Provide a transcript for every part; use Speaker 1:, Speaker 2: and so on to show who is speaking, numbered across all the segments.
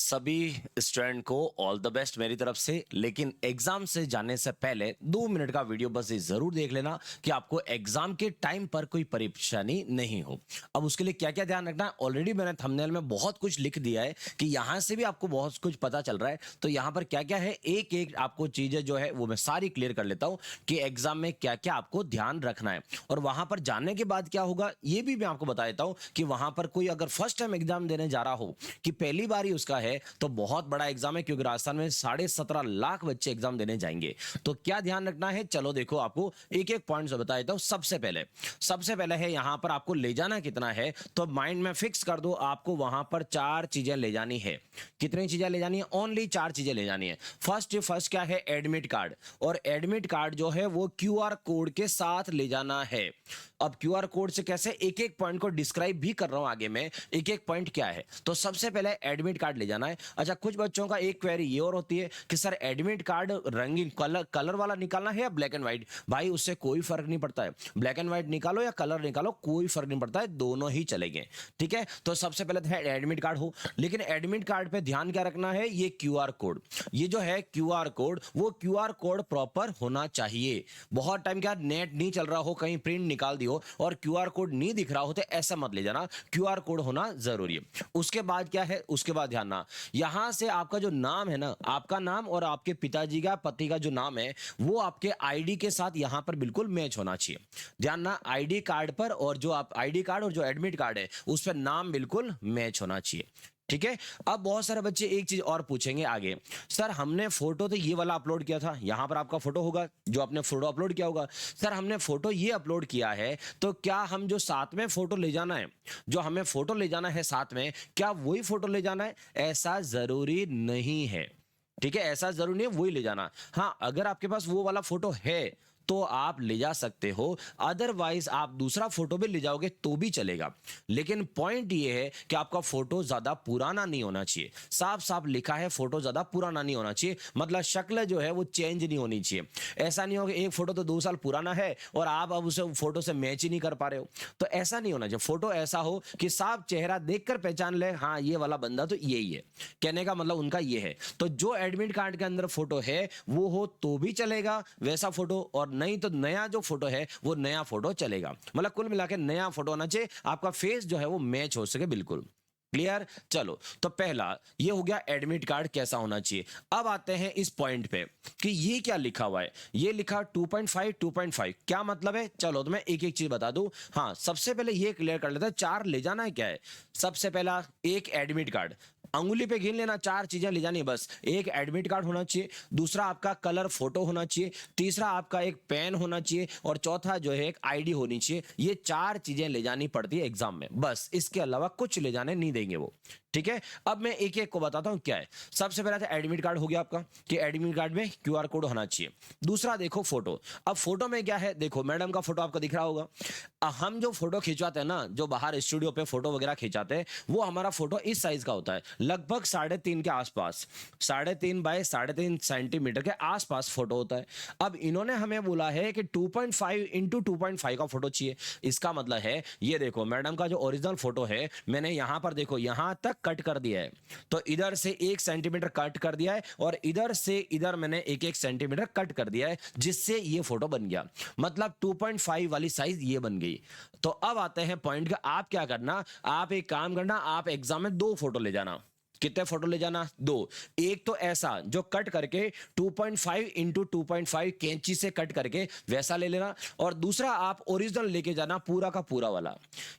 Speaker 1: सभी स्टूडेंट को all the best मेरी तरफ से। लेकिन एग्जाम से जाने से पहले 2 मिनट का वीडियो बस ये जरूर देख लेना कि आपको एग्जाम के टाइम पर कोई परेशानी नहीं हो। अब उसके लिए क्या क्या ध्यान रखना है, ऑलरेडी मैंने थंबनेल में बहुत कुछ लिख दिया है कि यहां से भी आपको बहुत कुछ पता चल रहा है। तो यहां पर क्या क्या है, एक एक आपको चीजें जो है वो मैं सारी क्लियर कर लेता हूं कि एग्जाम में क्या क्या आपको ध्यान रखना है। और वहां पर जाने के बाद क्या होगा ये भी मैं आपको बता देता हूं कि वहां पर कोई अगर फर्स्ट टाइम एग्जाम देने जा रहा हो, कि पहली बार ही उसका है, तो बहुत बड़ा एग्जाम है, क्योंकि राजस्थान में 17.5 लाख बच्चे एग्जाम देने जाएंगे। तो क्या ध्यान रखना है, चलो देखो आपको एक एक पॉइंट से बता देता हूं। सबसे पहले है यहां पर आपको ले जाना कितना है, तो माइंड में फिक्स कर दो, आपको वहां पर 4 चीजें ले जानी है। कितनी चीजें ले जानी है? ओनली 4 चीजें ले जानी है। फर्स्ट क्या है? Admit card. और एडमिट कार्ड जो है वो क्यूआर कोड के साथ ले जाना है। अब क्यूआर कोड से कैसे, एक एक पॉइंट को डिस्क्राइब भी कर रहा हूं आगे में, एक एक पॉइंट क्या है। तो सबसे पहले एडमिट कार्ड ले जाना है। अच्छा, कुछ बच्चों का एक क्वेरी ये और होती है कि सर एडमिट कार्ड रंगीन कलर वाला निकालना है या ब्लैक एंड व्हाइट? भाई उससे कोई फर्क नहीं पड़ता है, ब्लैक एंड व्हाइट निकालो या कलर निकालो, कोई फर्क नहीं पड़ता है, दोनों ही चलेंगे। ठीक है, तो सबसे पहले तो एडमिट कार्ड हो। लेकिन एडमिट कार्ड पे ध्यान क्या रखना है, ये क्यूआर कोड, ये जो है क्यूआर कोड, वो क्यूआर कोड प्रॉपर होना चाहिए। बहुत टाइम क्या नेट नहीं चल रहा हो, कहीं प्रिंट निकाल दियो और क्यूआर कोड नहीं दिख रहा हो, तो ऐसा मत ले जाना, क्यूआर कोड होना जरूरी है। उसके बाद क्या है, उसके बाद ध्यान ना, यहां से आपका जो नाम है ना, आपका नाम और आपके पिताजी का, पति का जो नाम है, वो आपके आईडी के साथ यहां पर बिल्कुल मैच होना चाहिए। ध्यान ना, आईडी कार्ड पर और जो आप आईडी कार्ड और जो एडमिट कार्ड है उस पर नाम बिल्कुल मैच होना चाहिए। ठीक है। अब बहुत सारे बच्चे एक चीज और पूछेंगे आगे, सर हमने फोटो तो ये वाला अपलोड किया था, यहां पर आपका फोटो होगा जो आपने फोटो अपलोड किया होगा, सर हमने फोटो ये अपलोड किया है, तो क्या हम जो साथ में फोटो ले जाना है, जो हमें फोटो ले जाना है साथ में, क्या वही फोटो ले जाना है? ऐसा जरूरी नहीं है। ठीक है, ऐसा जरूरी नहीं है वही ले जाना। हाँ, अगर आपके पास वो वाला फोटो है तो आप ले जा सकते हो, अदरवाइज आप दूसरा फोटो भी ले जाओगे तो भी चलेगा। लेकिन पॉइंट ये है कि आपका फोटो ज्यादा पुराना नहीं होना चाहिए। साफ साफ लिखा है फोटो ज्यादा पुराना नहीं होना चाहिए, मतलब शक्ल जो है वो चेंज नहीं होनी चाहिए। ऐसा नहीं हो कि एक फोटो तो 2 साल पुराना है और आप अब उसे फोटो से मैच ही नहीं कर पा रहे हो, तो ऐसा नहीं होना चाहिए। फोटो ऐसा हो कि साफ चेहरा देखकर पहचान ले, हाँ ये वाला बंदा तो यही है, कहने का मतलब उनका ये है। तो जो एडमिट कार्ड के अंदर फोटो है वो हो तो भी चलेगा वैसा फोटो, और नहीं तो नया जो फोटो है वो नया फोटो चलेगा। मतलब कुल मिला के नया फोटो होना चाहिए, आपका फेस जो है वो मैच हो सके बिल्कुल। क्लियर? चलो, तो पहला ये हो गया एडमिट कार्ड कैसा होना चाहिए। अब आते हैं इस पॉइंट पे कि ये क्या लिखा हुआ है, ये लिखा 2.5 क्या मतलब है। चलो तो मैं एक एक चीज बता दूं। हाँ, सबसे पहले ये क्लियर कर लेता है, 4 ले जाना है क्या है। सबसे पहला एक एडमिट कार्ड, अंगुली पे गिन लेना, 4 चीजें ले जानी है बस। एक एडमिट कार्ड होना चाहिए, दूसरा आपका कलर फोटो होना चाहिए, तीसरा आपका एक पेन होना चाहिए, और चौथा जो है एक आईडी होनी चाहिए। ये 4 चीजें ले जानी पड़ती है एग्जाम में, बस इसके अलावा कुछ ले जाने नहीं देंगे वो। ठीक है, अब मैं एक एक को बताता हूं क्या है। सबसे पहला था एडमिट कार्ड हो गया आपका, कि एडमिट कार्ड में क्यूआर कोड होना चाहिए। दूसरा देखो फोटो। अब फोटो में क्या है, देखो मैडम का फोटो आपको दिख रहा होगा। हम जो फोटो खिंचवाते हैं ना, जो बाहर स्टूडियो पे फोटो वगैरह खिंचाते हैं, वो हमारा फोटो इस साइज का होता है, लगभग 3.5 के आसपास, 3.5 बाय 3.5 सेंटीमीटर के आसपास फोटो होता है। अब इन्होंने हमें बोला है कि 2.5 इंटू 2.5 का फोटो चाहिए। इसका मतलब है ये देखो मैडम का जो ओरिजिनल फोटो है, मैंने यहां पर देखो यहां तक कट कर दिया है, तो इधर से 1 सेंटीमीटर कट कर दिया है और इधर से इधर मैंने 1 सेंटीमीटर कट कर दिया है, जिससे ये फोटो बन गया। मतलब 2.5 वाली साइज ये बन गई। तो अब आते हैं पॉइंट का, आप क्या करना, आप एक काम करना, आप एग्जाम में 2 फोटो ले जाना। कितने फोटो ले जाना? 2। एक तो ऐसा जो कट करके 2.5 इंटू 2.5 कैंची से कट करके वैसा ले लेना, और दूसरा आप ओरिजिनल लेके जाना पूरा का पूरा वाला।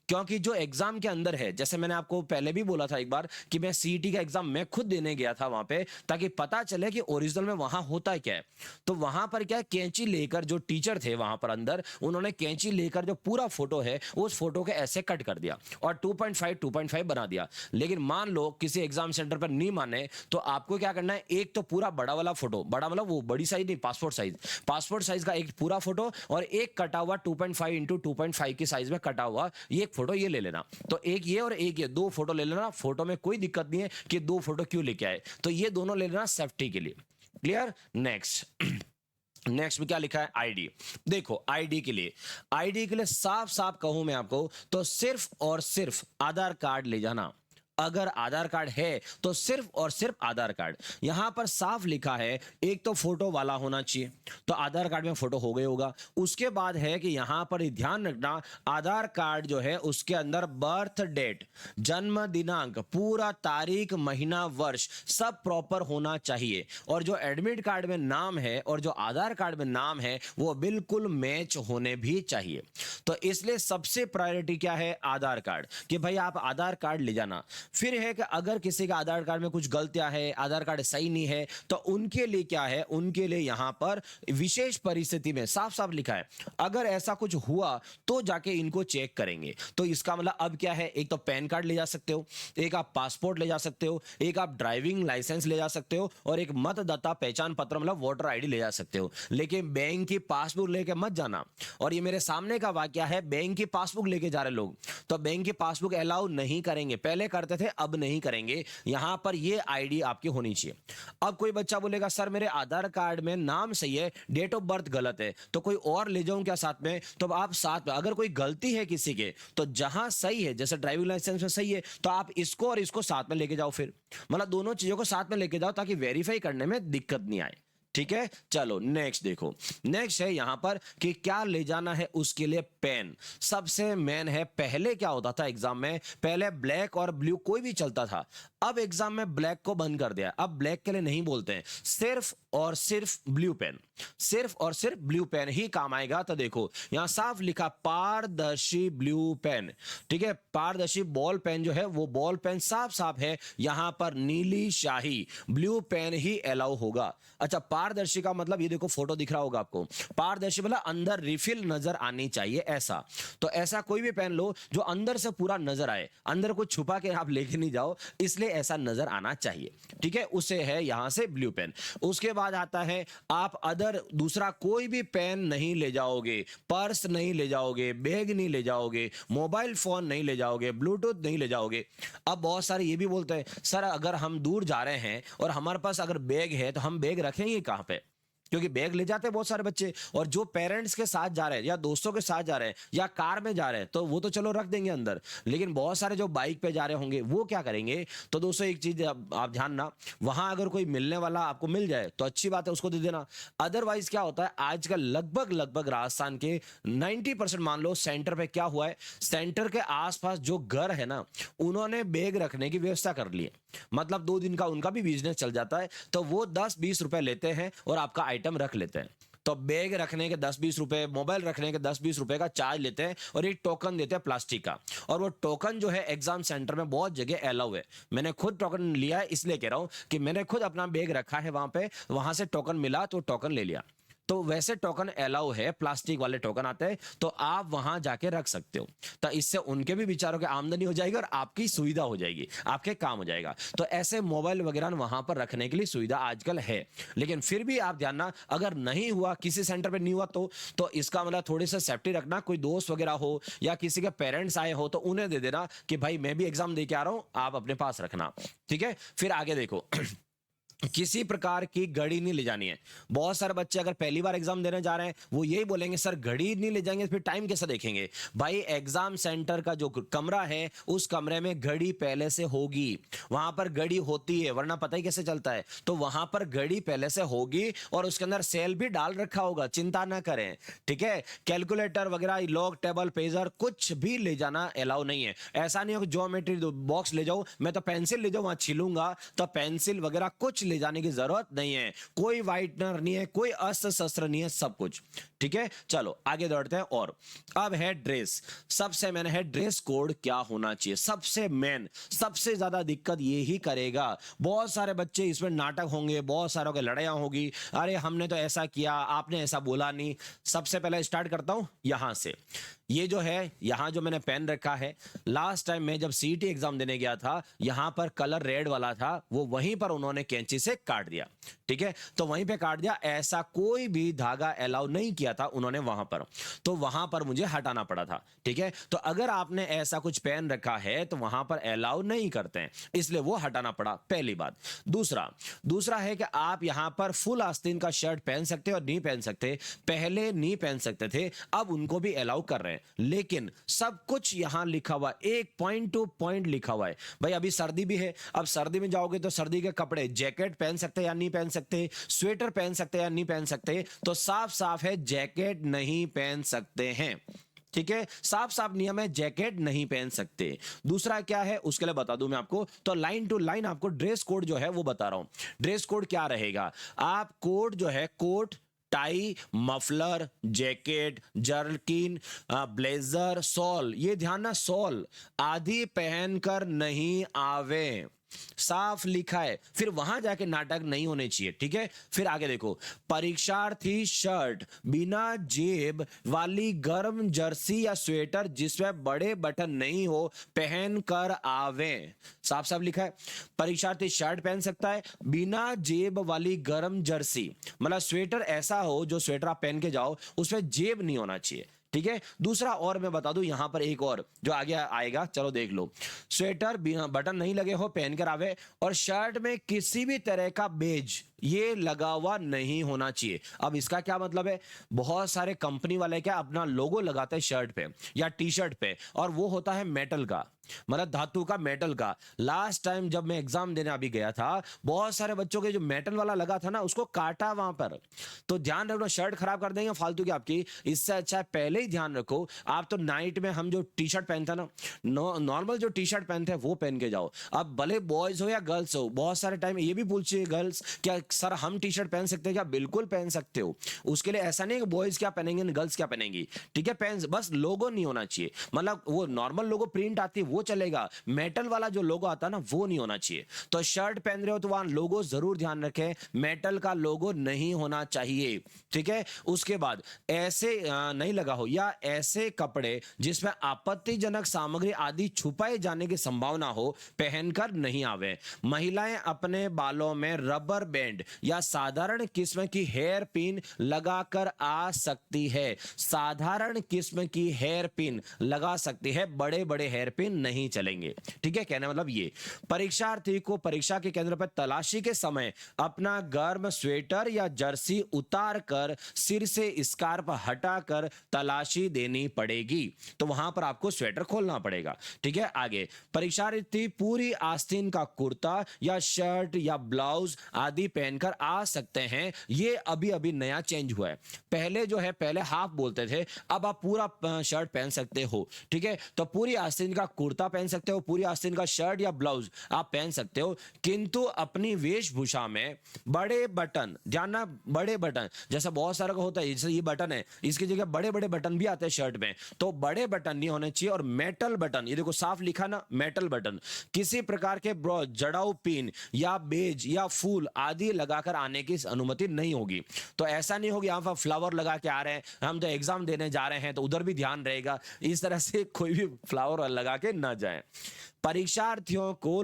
Speaker 1: क्योंकि जो एग्जाम के अंदर है, जैसे मैंने आपको पहले भी बोला था एक बार कि मैं सीईटी का एग्जाम मैं खुद देने गया था वहां पे, ताकि पता चले कि ओरिजिनल में वहां होता क्या है। तो वहां पर क्या, कैंची लेकर जो टीचर थे वहां पर अंदर, उन्होंने कैंची लेकर जो पूरा फोटो है उस फोटो के ऐसे कट कर दिया और 2.5 बना दिया। लेकिन मान लो किसी एग्जाम सेंटर पर नहीं माने, तो आपको क्या करना है, एक तो पूरा बड़ा वाला फोटो, बड़ा मतलब वो बड़ी साइज नहीं, पासपोर्ट साइज का एक पूरा फोटो, और एक कटा हुआ 2.5 इंटू 2.5 की साइज में कटा हुआ ये एक फोटो ये ले लेना। तो एक ये और एक ये 2 फोटो ले लेना। फोटो में कोई दिक्कत नहीं है कि 2 फोटो क्यों लेके आए, तो ये दोनों ले लेना सेफ्टी के लिए। क्लियर? नेक्स्ट में क्या लिखा है, आईडी। देखो आईडी के लिए साफ साफ कहूं मैं आपको, तो सिर्फ और सिर्फ आधार कार्ड ले जाना। अगर आधार कार्ड है तो सिर्फ और सिर्फ आधार कार्ड। यहां पर साफ लिखा है एक तो फोटो वाला होना चाहिए, तो आधार कार्ड में फोटो हो गया होगा। उसके बाद है कि यहां पर ध्यान रखना, आधार कार्ड जो है उसके अंदर बर्थ डेट, जन्म दिनांक, पूरा तारीख, महीना, वर्ष सब प्रॉपर होना चाहिए। और जो एडमिट कार्ड में नाम है और जो आधार कार्ड में नाम है वो बिल्कुल मैच होने भी चाहिए। तो इसलिए सबसे प्रायोरिटी क्या है? आधार कार्ड, कि भाई आप आधार कार्ड ले जाना। फिर है कि अगर किसी का आधार कार्ड में कुछ गलतियां है, आधार कार्ड सही नहीं है, तो उनके लिए क्या है, उनके लिए यहां पर विशेष परिस्थिति में साफ साफ लिखा है अगर ऐसा कुछ हुआ तो जाके इनको चेक करेंगे। तो इसका मतलब अब क्या है, एक तो पैन कार्ड ले जा सकते हो, एक आप पासपोर्ट ले जा सकते हो, एक आप ड्राइविंग लाइसेंस ले जा सकते हो, और एक मतदाता पहचान पत्र मतलब वोटर आईडी ले जा सकते हो। लेकिन बैंक की पासबुक लेके मत जाना। और ये मेरे सामने का वाकया है, बैंक की पासबुक लेके जा रहे लोग, तो बैंक की पासबुक अलाउ नहीं करेंगे। पहले करते थे, अब नहीं करेंगे। यहां पर ये आईडी आपकी होनी चाहिए। अब कोई बच्चा बोलेगा सर मेरे आधार कार्ड में नाम सही है, डेट ऑफ बर्थ गलत है, तो कोई और ले जाऊं क्या साथ में? तो आप साथ में, अगर कोई गलती है किसी के, तो जहां सही है, जैसे ड्राइविंग लाइसेंस में सही है, तो आप इसको और इसको साथ में लेके जाओ। फिर मतलब दोनों चीजों को साथ में लेके जाओ ताकि वेरीफाई करने में दिक्कत नहीं आए। ठीक है, चलो नेक्स्ट देखो। नेक्स्ट है यहां पर कि क्या ले जाना है, उसके लिए पेन सबसे मेन है। पहले क्या होता था एग्जाम में, पहले ब्लैक और ब्लू कोई भी चलता था, अब एग्जाम में ब्लैक को बंद कर दिया। अब ब्लैक के लिए नहीं बोलते हैं, सिर्फ और सिर्फ ब्लू पेन, सिर्फ और सिर्फ ब्लू पेन ही काम आएगा। तो देखो यहां साफ लिखा पारदर्शी ब्लू पेन। ठीक है, पारदर्शी बॉल पेन जो है वो बॉल पेन साफ साफ है, यहां पर नीली शाही ब्लू पेन ही अलाउ होगा। अच्छा, पारदर्शी का मतलब ये देखो फोटो दिख रहा होगा आपको, पारदर्शी मतलब अंदर रिफिल नजर आनी चाहिए ऐसा। तो ऐसा कोई भी पेन लो जो अंदर से पूरा नजर आए, अंदर को छुपा के आप लेके नहीं जाओ, इसलिए ऐसा नजर आना चाहिए। ठीक है, उसे है यहां से ब्लू पेन। उसके बाद आता है आप अदर दूसरा कोई भी पेन नहीं ले जाओगे, पर्स नहीं ले जाओगे, बैग नहीं ले जाओगे, मोबाइल फोन नहीं ले जाओगे, ब्लूटूथ नहीं ले जाओगे। अब बहुत सारे ये भी बोलते हैं सर अगर हम दूर जा रहे हैं और हमारे पास अगर बैग है तो हम बैग रखेंगे कहां पे? क्योंकि बैग ले जाते हैं बहुत सारे बच्चे, और जो पेरेंट्स के साथ जा रहे हैं या दोस्तों के साथ जा रहे हैं या कार में जा रहे हैं तो वो तो चलो रख देंगे अंदर, लेकिन बहुत सारे जो बाइक पे जा रहे होंगे वो क्या करेंगे? तो दोस्तों एक चीज आप ध्यान ना, वहां अगर कोई मिलने वाला आपको मिल जाए तो अच्छी बात है, उसको दे देना। अदरवाइज क्या होता है आजकल लगभग लगभग राजस्थान के 90% मान लो सेंटर पे क्या हुआ है, सेंटर के आसपास जो घर है ना उन्होंने बैग रखने की व्यवस्था कर ली है। मतलब 2 दिन का उनका भी बिजनेस चल जाता है, तो वो 10-20 रुपए लेते हैं और आपका आइटम रख लेते हैं। तो बैग रखने के 10-20 रुपए, मोबाइल रखने के 10-20 रुपए का चार्ज लेते हैं, और एक टोकन देते हैं प्लास्टिक का। और वो टोकन जो है एग्जाम सेंटर में बहुत जगह अलाउ है, मैंने खुद टोकन लिया है इसलिए कह रहा हूं कि मैंने खुद अपना बैग रखा है वहां पे, वहां से टोकन मिला तो टोकन ले लिया। तो वैसे टोकन अलाउ है, प्लास्टिक वाले टोकन आते हैं, तो आप वहां जाके रख सकते हो। तो इससे उनके भी बेचारों की आमदनी हो जाएगी और आपकी सुविधा हो जाएगी, आपके काम हो जाएगा। तो ऐसे मोबाइल वगैरह वहां पर रखने के लिए सुविधा आजकल है। लेकिन फिर भी आप जानना अगर नहीं हुआ, किसी सेंटर पे नहीं हुआ, तो इसका मतलब थोड़ी सा सेफ्टी रखना। कोई दोस्त वगैरह हो या किसी के पेरेंट्स आए हो तो उन्हें दे देना कि भाई मैं भी एग्जाम दे के आ रहा हूं, आप अपने पास रखना। ठीक है, फिर आगे देखो किसी प्रकार की घड़ी नहीं ले जानी है। बहुत सारे बच्चे अगर पहली बार एग्जाम देने जा रहे हैं वो यही बोलेंगे सर घड़ी नहीं ले जाएंगे फिर टाइम कैसे देखेंगे? भाई एग्जाम सेंटर का जो कमरा है उस कमरे में घड़ी पहले से होगी, वहां पर घड़ी होती है, वरना पता ही कैसे चलता है। तो वहां पर घड़ी पहले से होगी और उसके अंदर सेल भी डाल रखा होगा, चिंता ना करें। ठीक है, कैलकुलेटर वगैरह, लॉग टेबल, पेजर कुछ भी ले जाना अलाउ नहीं है। ऐसा नहीं हो कि ज्योमेट्री बॉक्स ले जाओ, मैं तो पेंसिल ले जाऊं वहां छीलूंगा, तो पेंसिल वगैरह कुछ ले जाने की जरूरत नहीं है। कोई व्हाइटनर नहीं है, कोई अस्त्र शस्त्र नहीं है, सब कुछ ठीक है। चलो आगे दौड़ते हैं। और अब है ड्रेस, सबसे मेन है ड्रेस कोड क्या होना चाहिए। सबसे मेन, सबसे ज्यादा दिक्कत ये ही करेगा। बहुत सारे बच्चे इसमें नाटक होंगे, बहुत सारों के लड़ाइयां होगी, अरे हमने तो ऐसा किया, आपने ऐसा बोला नहीं। सबसे पहले स्टार्ट करता हूं यहां से। ये जो है यहां जो मैंने पेन रखा है, लास्ट टाइम मैं जब सीईटी एग्जाम देने गया था, यहां पर कलर रेड वाला था, वो वहीं पर उन्होंने कैंची से काट दिया। ठीक है, तो वहीं पे काट दिया, ऐसा कोई भी धागा अलाउ नहीं किया था उन्होंने वहां पर, तो वहां पर मुझे हटाना पड़ा था। ठीक है, तो अगर आपने ऐसा कुछ पेन रखा है तो वहां पर अलाउ नहीं करते हैं, इसलिए वो हटाना पड़ा, पहली बात। दूसरा है कि आप यहां पर फुल आस्तीन का शर्ट पहन सकते और नहीं पहन सकते। पहले नहीं पहन सकते थे, अब उनको भी अलाउ कर रहे हैं। है, लेकिन सब कुछ यहां लिखा हुआ है, एक पॉइंट टू पॉइंट लिखा हुआ है। भाई अभी सर्दी भी है, अब सर्दी में जाओगे तो सर्दी के कपड़े, जैकेट पहन सकते या नहीं पहन सकते, स्वेटर पहन सकते या नहीं पहन सकते, तो साफ साफ है जैकेट नहीं पहन सकते हैं। ठीक है, साफ साफ नियम है, जैकेट नहीं पहन सकते। दूसरा क्या है उसके लिए बता दूं मैं आपको, तो लाइन टू लाइन आपको ड्रेस कोड जो है वो बता रहा हूं। ड्रेस कोड क्या रहेगा, आप कोड जो है, coat, tie, muffler, jacket, jerkin, blazer, shawl, ये ध्यान ना, सॉल आदि पहनकर नहीं आवे, साफ लिखा है। फिर वहां जाके नाटक नहीं होने चाहिए। ठीक है, फिर आगे देखो, परीक्षार्थी शर्ट बिना जेब वाली गर्म जर्सी या स्वेटर जिसमें बड़े बटन नहीं हो पहन कर आवे, साफ साफ लिखा है। परीक्षार्थी शर्ट पहन सकता है बिना जेब वाली गर्म जर्सी, मतलब स्वेटर ऐसा हो जो स्वेटर आप पहन के जाओ उसमें जेब नहीं होना चाहिए। ठीक है, दूसरा और मैं बता दूं यहां पर एक और जो आगे आएगा, चलो देख लो, स्वेटर बटन नहीं लगे हो पहन कर आवे, और शर्ट में किसी भी तरह का बेज ये लगा हुआ नहीं होना चाहिए। अब इसका क्या मतलब है, बहुत सारे कंपनी वाले क्या अपना लोगो लगाते हैं शर्ट पे या टी शर्ट पे, और वो होता है मेटल का, मतलब धातु का, मेटल का। लास्ट टाइम जब मैं एग्जाम देने अभी गया था, बहुत सारे बच्चों के जो मेटल वाला लगा था ना उसको काटा वहां पर। तो ध्यान रखना, शर्ट खराब कर देंगे फालतू की आपकी, इससे अच्छा है पहले ही ध्यान रखो। आप तो नाइट में हम जो टी शर्ट पहनते हैं ना, नॉर्मल जो टी शर्ट पहनते हैं वो पहन के जाओ। अब भले बॉयज हो या गर्ल्स हो, बहुत सारे टाइम ये भी पूछिए गर्ल्स, क्या सर हम टी शर्ट पहन सकते हैं क्या, बिल्कुल पहन सकते हो। उसके लिए ऐसा नहीं कि बॉयज क्या पहनेंगे गर्ल्स क्या पहनेंगी। ठीक है, पहन, बस लोगो नहीं होना चाहिए, मतलब वो नॉर्मल लोगो प्रिंट आती है वो चलेगा, मेटल वाला जो लोगो आता है ना वो नहीं होना चाहिए। तो शर्ट पहन रहे हो तो वहां लोगो जरूर ध्यान रखें, मेटल का लोगो नहीं होना चाहिए। ठीक है, उसके बाद ऐसे नहीं लगा हो या ऐसे कपड़े जिसमें आपत्तिजनक सामग्री आदि छुपाए जाने की संभावना हो पहनकर नहीं आवे। महिलाएं अपने बालों में रबर बैंड या साधारण किस्म की हेयर पिन लगाकर आ सकती है, साधारण किस्म की हेयर पिन लगा सकती है, बड़े बड़े हेयर पिन नहीं चलेंगे। ठीक है, कहने मतलब ये, परीक्षार्थी को परीक्षा के केंद्र पर तलाशी के समय अपना गर्म स्वेटर या जर्सी उतार कर सिर से स्कार्फ हटाकर तलाशी देनी पड़ेगी, तो वहां पर आपको स्वेटर खोलना पड़ेगा। ठीक है, आगे, परीक्षार्थी पूरी आस्तीन का कुर्ता या शर्ट या ब्लाउज आदि पहनकर आ सकते हैं। ये अभी अभी नया चेंज हुआ है, पहले जो है पहले हाफ बोलते थे, अब आप पूरा शर्ट पहन सकते हो। ठीक है, तो पूरी आस्तीन का कुर्ता पहन सकते हो, पूरी आस्तीन का शर्ट या ब्लाउज आप पहन सकते हो, किंतु अपनी वेशभूषा में बड़े बटन, ध्यान ना, बड़े बटन, जैसा बहुत सारा का होता है, जैसे ये बटन है, इसकी जगह बड़े बड़े बटन भी आते हैं शर्ट में, तो बड़े बटन नहीं होने चाहिए। और मेटल बटन, ये देखो साफ लिखा ना, मेटल बटन, किसी प्रकार के ब्रॉच, जड़ाऊ पिन या बेज या फूल आदि लगाकर आने की अनुमति नहीं होगी। तो ऐसा नहीं होगी आप फ्लावर लगा के आ रहे हैं, हम तो एग्जाम देने जा रहे हैं तो उधर भी ध्यान रहेगा, इस तरह से कोई भी फ्लावर लगा के ना जाए। परीक्षार्थियों को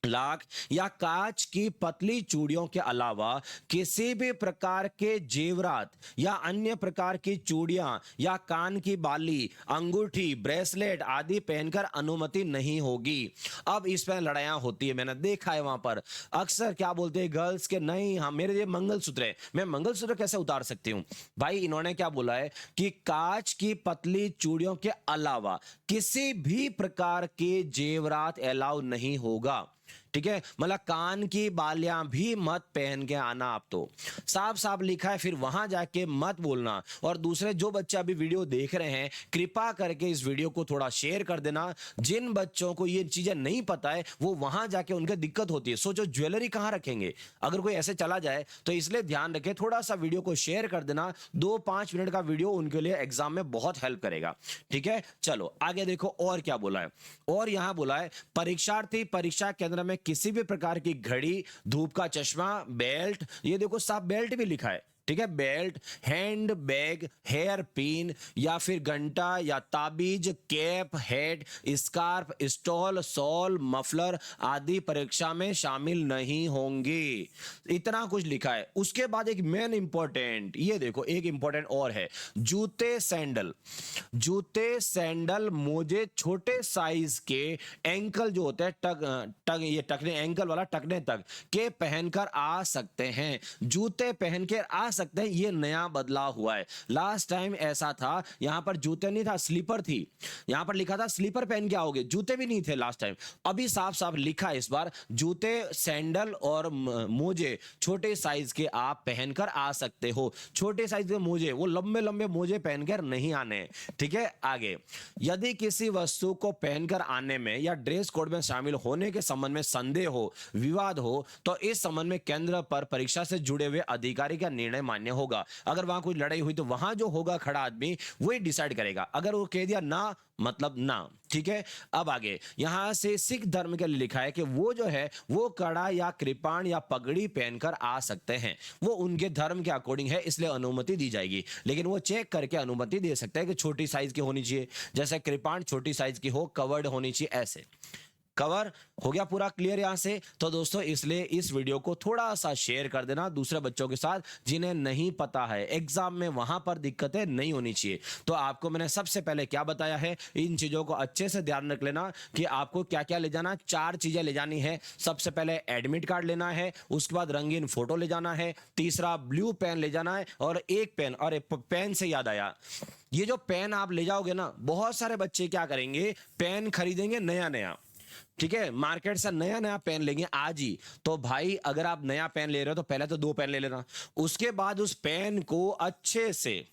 Speaker 1: लाख या कांच की पतली चूड़ियों के अलावा किसी भी प्रकार के जेवरात या अन्य प्रकार की चूड़ियां या कान की बाली, अंगूठी, ब्रेसलेट आदि पहनकर अनुमति नहीं होगी। अब इस पर लड़ाइयां होती है, मैंने देखा है वहां पर अक्सर क्या बोलते हैं गर्ल्स के, नहीं हाँ मेरे लिए मंगलसूत्र है, मैं मंगलसूत्र कैसे उतार सकती हूँ। भाई इन्होंने क्या बोला है कि कांच की पतली चूड़ियों के अलावा किसी भी प्रकार के जेवरात अलाउ नहीं होगा। ठीक है, मतलब कान की बालियां भी मत पहन के आना, आप तो साफ साफ लिखा है, फिर वहां जाके मत बोलना। और दूसरे जो बच्चे अभी वीडियो देख रहे हैं, कृपा करके इस वीडियो को थोड़ा शेयर कर देना। जिन बच्चों को ये चीजें नहीं पता है वो वहां जाके उनके दिक्कत होती है, सोचो ज्वेलरी कहां रखेंगे अगर कोई ऐसे चला जाए, तो इसलिए ध्यान रखें, थोड़ा सा वीडियो को शेयर कर देना, 2-5 मिनट का वीडियो उनके लिए एग्जाम में बहुत हेल्प करेगा। ठीक है, चलो आगे देखो और क्या बोला है, और यहां बोला है परीक्षार्थी परीक्षा केंद्र में किसी भी प्रकार की घड़ी, धूप का चश्मा, बेल्ट, ये देखो साफ बेल्ट भी लिखा है, ठीक है, belt, hand bag, hair pin या फिर घंटा या ताबीज, cap, head, scarf, stole, shawl, muffler आदि परीक्षा में शामिल नहीं होंगे। इतना कुछ लिखा है। उसके बाद एक मेन इंपॉर्टेंट, ये देखो एक इंपॉर्टेंट और है, जूते सैंडल, मोजे छोटे साइज के एंकल जो होते हैं ये टकने, एंकल वाला टकने तक के पहनकर आ सकते हैं, जूते पहन के आ सकते हैं ये नया बदलाव हुआ है। लास्ट टाइम ऐसा था, यहां पर जूते नहीं था, स्लीपर थी। यहां पर लिखा था स्लीपर पहन के आओगे, जूते भी नहीं थे लास्ट टाइम। अभी साफ साफ लिखा है इस बार जूते, सैंडल और मोजे छोटे साइज के आप पहनकर आ सकते हो। छोटे साइज के मोजे, वो लंबे लंबे मोजे पहनकर नहीं आने। ठीक है, आगे, यदि किसी वस्तु को पहनकर आने में या ड्रेस कोड में शामिल होने के संबंध में संदेह हो, विवाद हो, तो इस संबंध में केंद्र पर परीक्षा से जुड़े हुए अधिकारी का निर्णय मान्य होगा। अगर वहां कोई लड़ाई हुई तो वहां जो होगा खड़ा आदमी वही डिसाइड करेगा। अगर वो कह दिया ना मतलब ना। ठीक है, अब आगे यहां से सिख धर्म के लिए लिखा है कि वो जो है वो कड़ा या कृपाण या पगड़ी पहनकर आ सकते हैं। वो उनके धर्म के अकॉर्डिंग है, इसलिए अनुमति दी जाएगी। लेकिन वो चेक करके अनुमति दे सकता है कि छोटी साइज की होनी चाहिए, जैसे कृपाण छोटी साइज की हो, कवर्ड होनी चाहिए, ऐसे। कवर हो गया पूरा क्लियर यहां से। तो दोस्तों इसलिए इस वीडियो को थोड़ा सा शेयर कर देना दूसरे बच्चों के साथ जिन्हें नहीं पता है, एग्जाम में वहां पर दिक्कतें नहीं होनी चाहिए। तो आपको मैंने सबसे पहले क्या बताया है, इन चीजों को अच्छे से ध्यान रख लेना कि आपको क्या क्या ले जाना। 4 चीजें ले जानी है। सबसे पहले एडमिट कार्ड लेना है, उसके बाद रंगीन फोटो ले जाना है, तीसरा ब्लू पेन ले जाना है, और एक पेन। और पेन से याद आया, ये जो पेन आप ले जाओगे ना, बहुत सारे बच्चे क्या करेंगे, पेन खरीदेंगे नया नया। ठीक है, मार्केट से नया नया पेन लेंगे आज ही। तो भाई अगर आप नया पेन ले रहे हो तो पहले तो 2 पेन ले लेना। उसके बाद उस पेन को अच्छे से,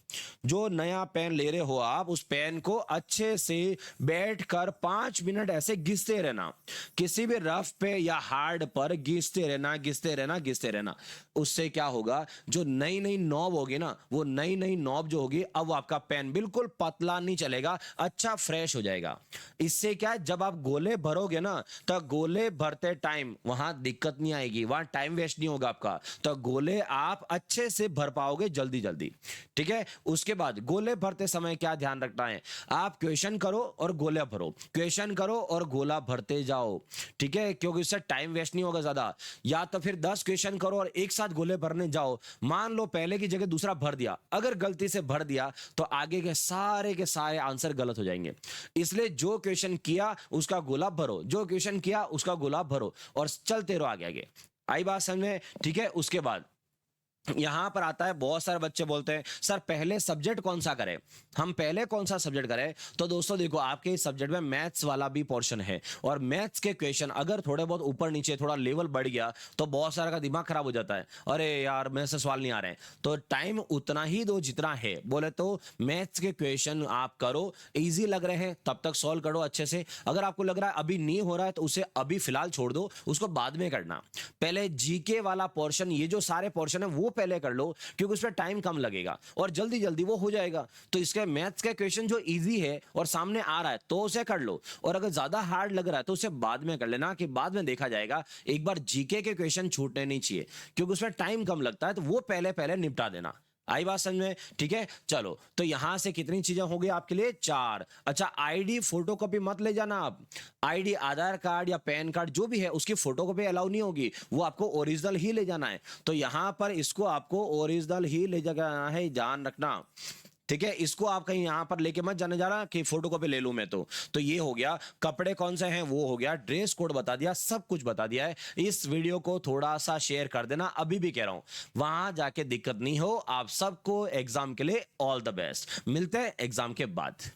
Speaker 1: जो नया पेन ले रहे हो आप, उस पेन को अच्छे से बैठकर 5 मिनट ऐसे घिसते रहना। किसी भी रफ पे या हार्ड पर घिसते रहना, घिसते रहना, घिसते रहना। उससे क्या होगा, जो नई नई नॉब होगी ना, वो नई नई नॉब जो होगी, अब आपका पेन बिल्कुल पतला नहीं चलेगा, अच्छा फ्रेश हो जाएगा। इससे क्या है, जब आप गोले भरोगे ना, तो गोले भरते टाइम वहां दिक्कत नहीं आएगी, वहां टाइम वेस्ट नहीं होगा आपका। तो गोले आप अच्छे से भर पाओगे जल्दी जल्दी। ठीक है, उसके बाद गोले भरते समय क्या ध्यान रखना है, आप क्वेश्चन करो और गोला भरो, क्वेश्चन करो और गोला भरते जाओ। ठीक है, क्योंकि इससे टाइम वेस्ट नहीं होगा ज्यादा। या तो फिर 10 क्वेश्चन करो और एक साथ गोले भरने जाओ, मान लो पहले की जगह दूसरा भर दिया, अगर गलती से भर दिया तो आगे के सारे आंसर गलत हो जाएंगे। इसलिए जो क्वेश्चन किया उसका गोला भरो, जो क्वेश्चन किया उसका गोला भरो, और चलते रहो आगे आगे। आई बात समझ में? ठीक है, उसके बाद यहां पर आता है, बहुत सारे बच्चे बोलते हैं सर पहले सब्जेक्ट कौन सा करें, हम पहले कौन सा सब्जेक्ट करें। तो दोस्तों देखो, आपके इस सब्जेक्ट में मैथ्स वाला भी पोर्शन है, और मैथ्स के क्वेश्चन अगर थोड़े बहुत ऊपर नीचे, थोड़ा लेवल बढ़ गया तो बहुत सारा का दिमाग खराब हो जाता है, अरे यार मैथ्स से सवाल नहीं आ रहे हैं। तो टाइम उतना ही दो जितना है, बोले तो मैथ्स के क्वेश्चन आप करो, ईजी लग रहे हैं तब तक सॉल्व करो अच्छे से। अगर आपको लग रहा है अभी नहीं हो रहा है तो उसे अभी फिलहाल छोड़ दो, उसको बाद में करना। पहले जीके वाला पोर्शन, ये जो सारे पोर्शन है वो पहले कर लो, क्योंकि उसमें टाइम कम लगेगा और जल्दी जल्दी वो हो जाएगा। तो इसके मैथ्स का क्वेश्चन जो इजी है और सामने आ रहा है तो उसे कर लो, और अगर ज्यादा हार्ड लग रहा है तो उसे बाद में कर लेना, कि बाद में देखा जाएगा। एक बार जीके के क्वेश्चन छूटने नहीं चाहिए, क्योंकि उसमें टाइम कम लगता है, तो वो पहले पहले निपटा देना। आई बात समझ में? ठीक है, चलो तो यहां से कितनी चीजें हो गई आपके लिए? 4। अच्छा, आईडी फोटोकॉपी मत ले जाना आप। आईडी, आधार कार्ड या पैन कार्ड जो भी है, उसकी फोटोकॉपी अलाउ नहीं होगी, वो आपको ओरिजिनल ही ले जाना है। तो यहां पर इसको आपको ओरिजिनल ही ले जाना है, ध्यान रखना। ठीक है, इसको आप कहीं यहां पर लेके मत जाने जा रहा कि फोटोकॉपी ले लूं मैं। तो ये हो गया। कपड़े कौन से हैं वो हो गया, ड्रेस कोड बता दिया, सब कुछ बता दिया है। इस वीडियो को थोड़ा सा शेयर कर देना, अभी भी कह रहा हूं, वहां जाके दिक्कत नहीं हो। आप सबको एग्जाम के लिए ऑल द बेस्ट, मिलते हैं एग्जाम के बाद।